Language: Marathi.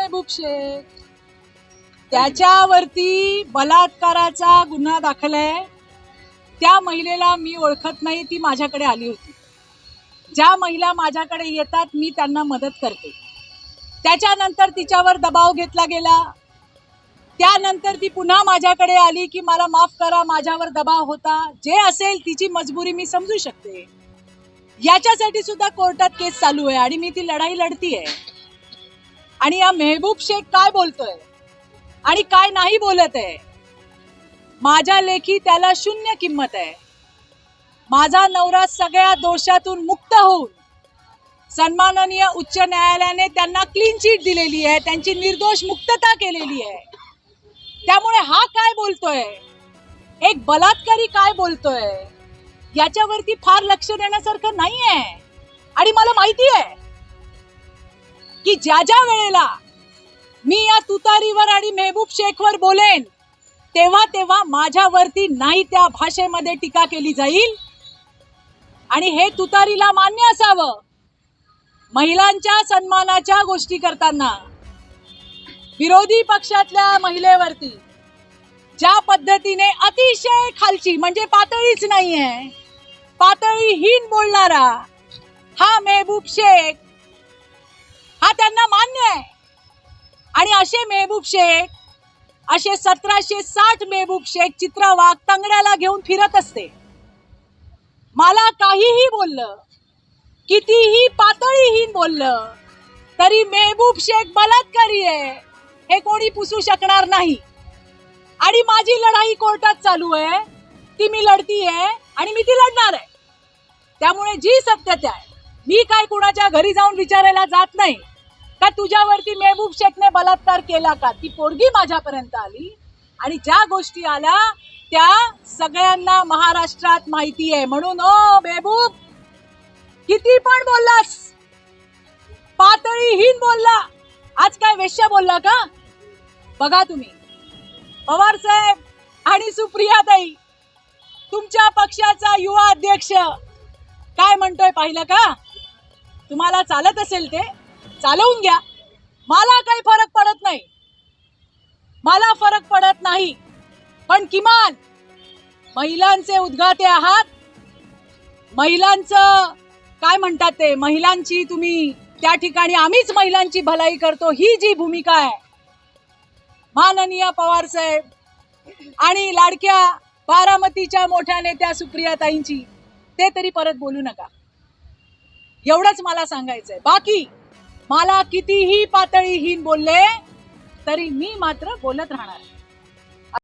मेहबूब शेख, त्याच्यावरती बलात्काराचा गुन्हा दाखल आहे. त्या महिलेला मी ओळखत नाही, ती माझ्याकडे आली होती. ज्या महिला माझ्याकडे येतात मी त्यांना मदत करते. त्याच्यानंतर तिच्यावर दबाव घेतला गेला. त्यानंतर ती पुन्हा माझ्याकडे आली की मला माफ करा, माझ्यावर दबाव होता. जे असेल तिची मजबुरी मी समजू शकते. याच्यासाठी सुद्धा कोर्टात केस चालू आहे आणि मी ती लढाई लढतीये. आणि या मेहबूब शेख काय बोलतोय आणि काय नाही बोलत आहे, माझ्या लेखी त्याला शून्य किंमत आहे. माझा नवरा सगळ्या दोषातून मुक्त होऊन सन्माननीय उच्च न्यायालयाने त्यांना क्लीन चिट दिलेली आहे, त्यांची निर्दोष मुक्तता केलेली आहे. त्यामुळे हा काय बोलतोय, एक बलात्कारी काय बोलतोय, याच्यावरती फार लक्ष देण्यासारखं नाहीये. आणि मला माहिती आहे की ज्या ज्या वेळेला मी या तुतारीवर आणि मेहबूब शेखवर बोलेन तेव्हा तेव्हा माझ्यावरती नाही त्या भाषेमध्ये टीका केली जाईल. आणि हे तुतारीला मान्य असावं, महिलांच्या सन्मानाच्या गोष्टी करताना विरोधी पक्षातल्या महिलेवरती ज्या पद्धतीने अतिशय खालची म्हणजे पातळीच नाहीये, पातळीहीन बोलणारा हा मेहबूब शेख, हा त्यांना मान्य आहे. आणि असे मेहबूब शेख, असे 1760 मेहबूब शेख चित्रा वाघ तंगड्याला घेऊन फिरत असते. मला काहीही बोललं, कितीही पातळीहीन बोललं तरी मेहबूब शेख बलात्कारी आहे हे कोणी पुसू शकणार नाही. आणि माझी लढाई कोर्टात चालू आहे, ती मी लढतीये आणि मी ती लढणार आहे. त्यामुळे जी सत्यता आहे, मी काय कुणाच्या घरी जाऊन विचारायला जात नाही का तुझ्यावरती मेहबूब शेखने बलात्कार केला का. ती पोरगी माझ्यापर्यंत आली आणि ज्या गोष्टी आल्या त्या सगळ्यांना महाराष्ट्रात माहिती आहे. म्हणून ओ मेहबूब, किती पण बोललास, पातळीहीन बोलला, आज काय वेश्या बोलला का. बघा तुम्ही पवार साहेब आणि सुप्रियाताई, तुमच्या पक्षाचा युवा अध्यक्ष काय म्हणतोय पाहिलं का. तुम्हाला चालत असेल ते चालवून घ्या, मला काही फरक पडत नाही, मला फरक पडत नाही. पण किमान महिलांचे उद्गाते आहात, महिलांचं काय म्हणतात ते, महिलांची तुम्ही त्या ठिकाणी आम्हीच महिलांची भलाई करतो ही जी भूमिका आहे माननीय पवार साहेब आणि लाडक्या बारामतीच्या मोठ्या नेत्या सुप्रियाताईंची, ते तरी परत बोलू नका. एवढंच मला सांगायचंय. बाकी मला कितीही पातळीहीन बोलले तरी मी मात्र बोलत राहणार.